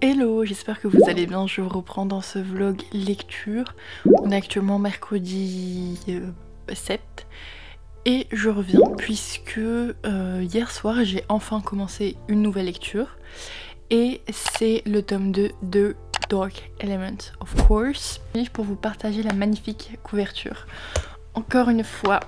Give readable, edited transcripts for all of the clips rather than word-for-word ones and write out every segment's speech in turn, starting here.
Hello, j'espère que vous allez bien, je vous reprends dans ce vlog lecture. On est actuellement mercredi 7 et je reviens puisque hier soir j'ai enfin commencé une nouvelle lecture et c'est le tome 2 de Dark Element, of course. Pour vous partager la magnifique couverture. Encore une fois,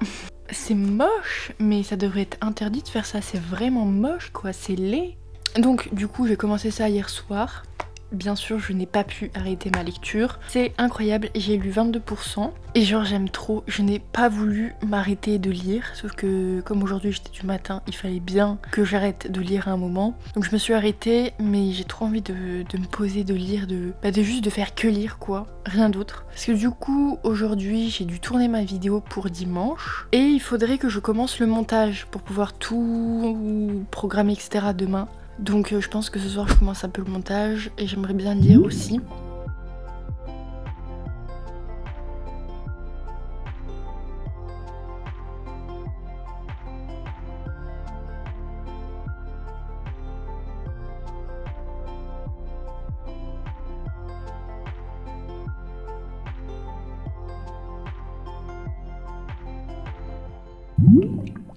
c'est moche mais ça devrait être interdit de faire ça, c'est vraiment moche quoi, c'est laid. Donc du coup j'ai commencé ça hier soir. Bien sûr je n'ai pas pu arrêter ma lecture. C'est incroyable, j'ai lu 22% et genre j'aime trop. Je n'ai pas voulu m'arrêter de lire, sauf que comme aujourd'hui j'étais du matin, il fallait bien que j'arrête de lire à un moment. Donc je me suis arrêtée, mais j'ai trop envie de me poser, de lire, de juste de faire que lire quoi, rien d'autre. Parce que du coup aujourd'hui j'ai dû tourner ma vidéo pour dimanche et il faudrait que je commence le montage pour pouvoir tout programmer etc. demain. Donc je pense que ce soir je commence un peu le montage et j'aimerais bien lire aussi.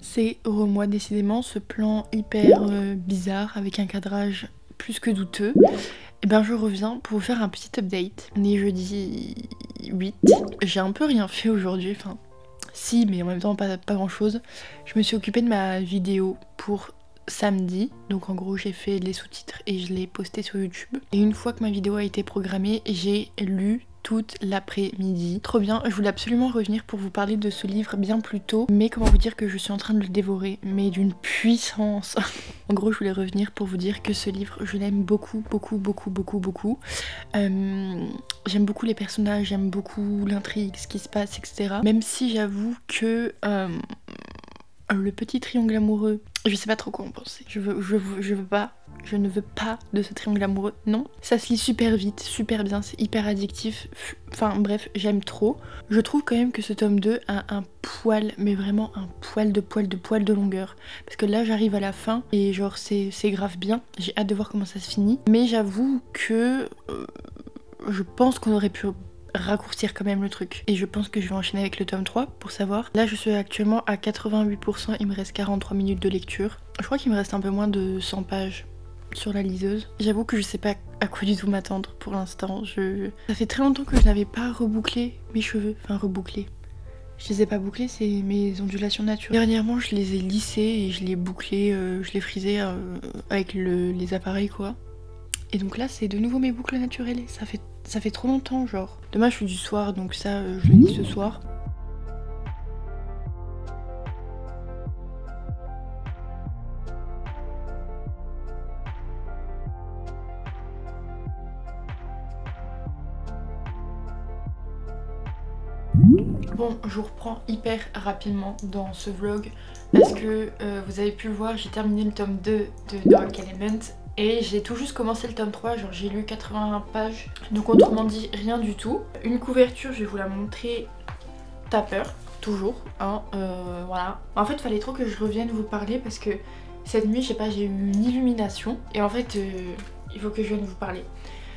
C'est Remois décidément, ce plan hyper bizarre avec un cadrage plus que douteux. Et ben je reviens pour vous faire un petit update. On est jeudi 8. J'ai un peu rien fait aujourd'hui, enfin si mais en même temps pas grand chose. Je me suis occupée de ma vidéo pour samedi. Donc en gros j'ai fait les sous-titres et je l'ai posté sur YouTube. Et une fois que ma vidéo a été programmée, j'ai lu toute l'après-midi. Trop bien, je voulais absolument revenir pour vous parler de ce livre bien plus tôt, mais comment vous dire que je suis en train de le dévorer, mais d'une puissance. En gros je voulais revenir pour vous dire que ce livre je l'aime beaucoup. J'aime beaucoup les personnages, j'aime beaucoup l'intrigue, ce qui se passe, etc. Même si j'avoue que le petit triangle amoureux, je sais pas trop quoi en penser. Je ne veux pas de ce triangle amoureux, non. Ça se lit super vite, super bien, c'est hyper addictif. Enfin bref, j'aime trop. Je trouve quand même que ce tome 2 a un poil, mais vraiment un poil de longueur. Parce que là j'arrive à la fin et genre c'est grave bien. J'ai hâte de voir comment ça se finit. Mais j'avoue que je pense qu'on aurait pu raccourcir quand même le truc. Et je pense que je vais enchaîner avec le tome 3 pour savoir. Là je suis actuellement à 88%, il me reste 43 minutes de lecture. Je crois qu'il me reste un peu moins de 100 pages sur la liseuse. J'avoue que je sais pas à quoi du tout m'attendre pour l'instant. Ça fait très longtemps que je n'avais pas rebouclé mes cheveux. Enfin rebouclé. Je les ai pas bouclés, c'est mes ondulations naturelles. Dernièrement je les ai lissés et je les ai bouclés, je les frisais avec les appareils quoi. Et donc là c'est de nouveau mes boucles naturelles. Ça fait trop longtemps genre. Demain je suis du soir donc ça je le lis ce soir. Bon, je vous reprends hyper rapidement dans ce vlog parce que vous avez pu le voir, j'ai terminé le tome 2 de Dark Element et j'ai tout juste commencé le tome 3, genre j'ai lu 81 pages, donc autrement dit rien du tout. Une couverture, je vais vous la montrer, t'as peur, toujours, hein, voilà. En fait, il fallait trop que je revienne vous parler parce que cette nuit, je sais pas, j'ai eu une illumination et en fait, il faut que je vienne vous parler.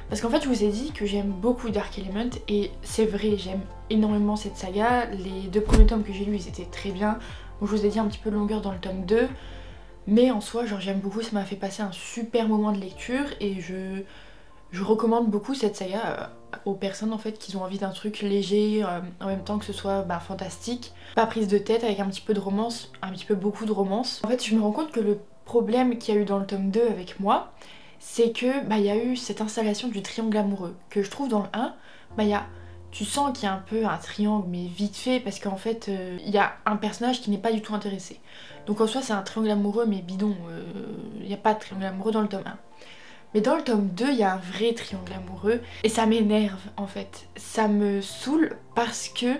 Parce qu'en fait je vous ai dit que j'aime beaucoup Dark Element et c'est vrai, j'aime énormément cette saga. Les 2 premiers tomes que j'ai lus ils étaient très bien. Donc je vous ai dit un petit peu de longueur dans le tome 2. Mais en soi genre j'aime beaucoup, ça m'a fait passer un super moment de lecture. Et je recommande beaucoup cette saga aux personnes en fait qui ont envie d'un truc léger en même temps que ce soit fantastique. Pas prise de tête avec un petit peu de romance, un petit peu beaucoup de romance. En fait je me rends compte que le problème qu'il y a eu dans le tome 2 avec moi, c'est que y a eu cette installation du triangle amoureux que je trouve dans le 1, tu sens qu'il y a un peu un triangle mais vite fait parce qu'en fait il y a un personnage qui n'est pas du tout intéressé. Donc en soi c'est un triangle amoureux mais bidon, il n'y a pas de triangle amoureux dans le tome 1. Mais dans le tome 2 il y a un vrai triangle amoureux et ça m'énerve en fait. Ça me saoule parce que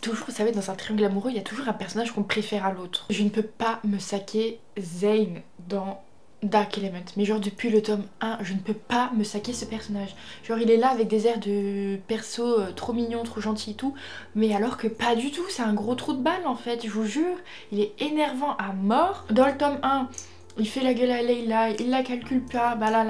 toujours, vous savez, dans un triangle amoureux il y a toujours un personnage qu'on préfère à l'autre. Je ne peux pas me saquer Zane dans Dark Element, mais genre depuis le tome 1 je ne peux pas me saquer ce personnage. Genre il est là avec des airs de perso trop mignon, trop gentil et tout, mais alors que pas du tout, c'est un gros trou de balle en fait, je vous jure. Il est énervant à mort. Dans le tome 1 il fait la gueule à Leila, il la calcule pas, bah là.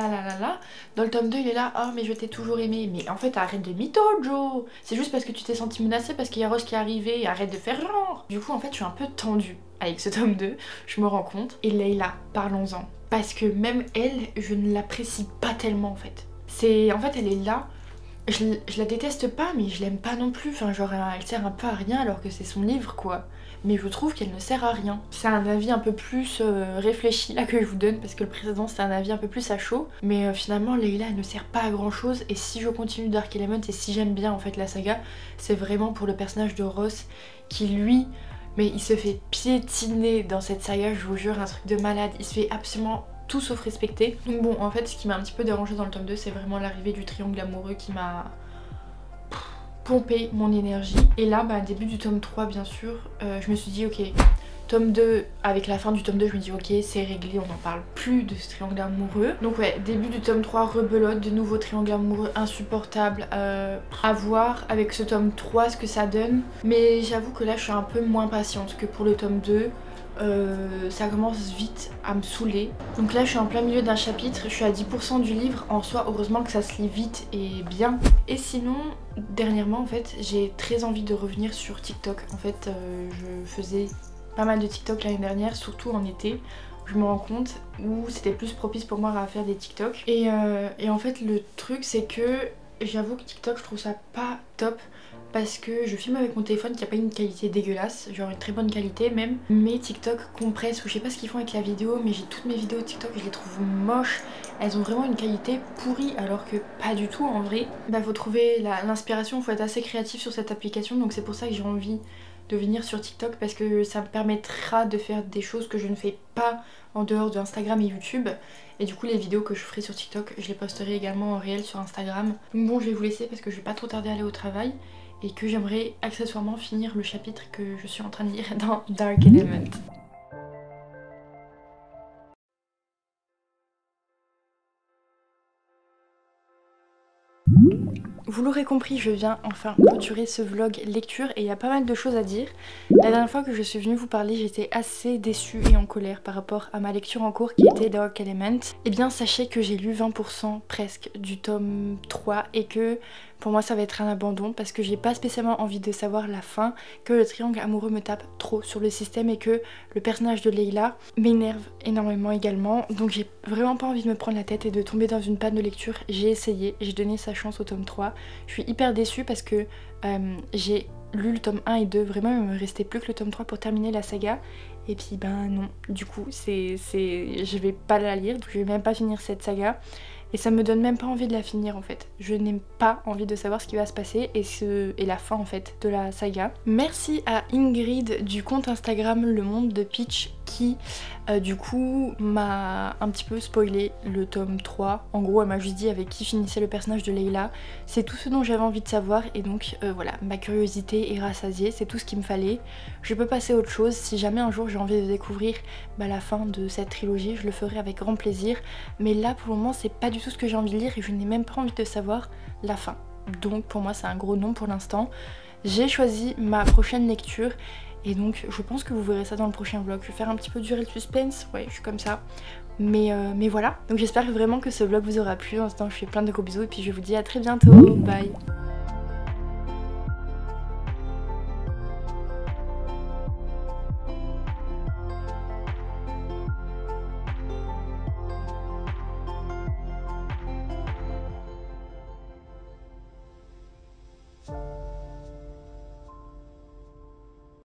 Dans le tome 2 il est là, oh mais je t'ai toujours aimé. Mais en fait arrête de mytho Joe, c'est juste parce que tu t'es senti menacée parce qu'il y a Rose qui est arrivé, arrête de faire genre. Du coup en fait je suis un peu tendue avec ce tome 2, je me rends compte. Et Leila, parlons-en. Parce que même elle, je ne l'apprécie pas tellement en fait. En fait elle est là, je la déteste pas mais je l'aime pas non plus. Enfin genre elle sert un peu à rien alors que c'est son livre quoi. Mais je trouve qu'elle ne sert à rien. C'est un avis un peu plus réfléchi là que je vous donne parce que le précédent c'est un avis un peu plus à chaud. Mais finalement Leila elle ne sert pas à grand chose et si je continue Dark Element et si j'aime bien en fait la saga, c'est vraiment pour le personnage de Ross qui lui, mais il se fait piétiner dans cette saga, je vous jure, un truc de malade. Il se fait absolument tout sauf respecter. Donc bon en fait ce qui m'a un petit peu dérangé dans le tome 2 c'est vraiment l'arrivée du triangle amoureux qui m'a pomper mon énergie. Et là bah début du tome 3 bien sûr, je me suis dit ok, tome 2, avec la fin du tome 2 je me dis ok c'est réglé, on n'en parle plus de ce triangle amoureux. Donc ouais, début du tome 3, rebelote, de nouveau triangle amoureux insupportable, à voir avec ce tome 3 ce que ça donne. Mais j'avoue que là je suis un peu moins patiente que pour le tome 2. Ça commence vite à me saouler. Donc là je suis en plein milieu d'un chapitre, je suis à 10% du livre, en soi heureusement que ça se lit vite et bien. Et sinon dernièrement en fait j'ai très envie de revenir sur TikTok. En fait je faisais pas mal de TikTok l'année dernière, surtout en été. Je me rends compte où c'était plus propice pour moi à faire des TikTok. Et en fait le truc c'est que j'avoue que TikTok je trouve ça pas top. Parce que je filme avec mon téléphone qui a pas une qualité dégueulasse, genre une très bonne qualité même. Mais TikTok compresse ou je sais pas ce qu'ils font avec la vidéo, mais j'ai toutes mes vidéos TikTok, je les trouve moches. Elles ont vraiment une qualité pourrie alors que pas du tout en vrai. Bah faut trouver l'inspiration, faut être assez créatif sur cette application, donc c'est pour ça que j'ai envie de venir sur TikTok parce que ça me permettra de faire des choses que je ne fais pas en dehors d'Instagram et YouTube. Et du coup les vidéos que je ferai sur TikTok, je les posterai également en réel sur Instagram. Donc bon je vais vous laisser parce que je vais pas trop tarder à aller au travail. Et que j'aimerais accessoirement finir le chapitre que je suis en train de lire dans Dark Element. Vous l'aurez compris, je viens enfin clôturer ce vlog lecture et il y a pas mal de choses à dire. La dernière fois que je suis venue vous parler, j'étais assez déçue et en colère par rapport à ma lecture en cours qui était Dark Element. Et bien sachez que j'ai lu 20% presque du tome 3 et que pour moi ça va être un abandon parce que j'ai pas spécialement envie de savoir la fin, que le triangle amoureux me tape trop sur le système et que le personnage de Leila m'énerve énormément également. Donc j'ai vraiment pas envie de me prendre la tête et de tomber dans une panne de lecture. J'ai essayé, j'ai donné sa chance au tome 3. Je suis hyper déçue parce que j'ai lu le tome 1 et 2, vraiment il me restait plus que le tome 3 pour terminer la saga. Et puis ben non, du coup je vais pas la lire, donc je vais même pas finir cette saga. Et ça me donne même pas envie de la finir en fait. Je n'ai pas envie de savoir ce qui va se passer et la fin en fait de la saga. Merci à Ingrid du compte Instagram Le Monde de Peach qui du coup m'a un petit peu spoilé le tome 3. En gros elle m'a juste dit avec qui finissait le personnage de Leila. C'est tout ce dont j'avais envie de savoir et donc voilà, ma curiosité est rassasiée, c'est tout ce qu'il me fallait. Je peux passer à autre chose, si jamais un jour j'ai envie de découvrir la fin de cette trilogie, je le ferai avec grand plaisir. Mais là pour le moment c'est pas du tout ce que j'ai envie de lire et je n'ai même pas envie de savoir la fin. Donc pour moi c'est un gros non pour l'instant. J'ai choisi ma prochaine lecture et donc je pense que vous verrez ça dans le prochain vlog. Je vais faire un petit peu durer le suspense, ouais je suis comme ça. Mais voilà, donc j'espère vraiment que ce vlog vous aura plu. En ce temps je fais plein de gros bisous et puis je vous dis à très bientôt, bye.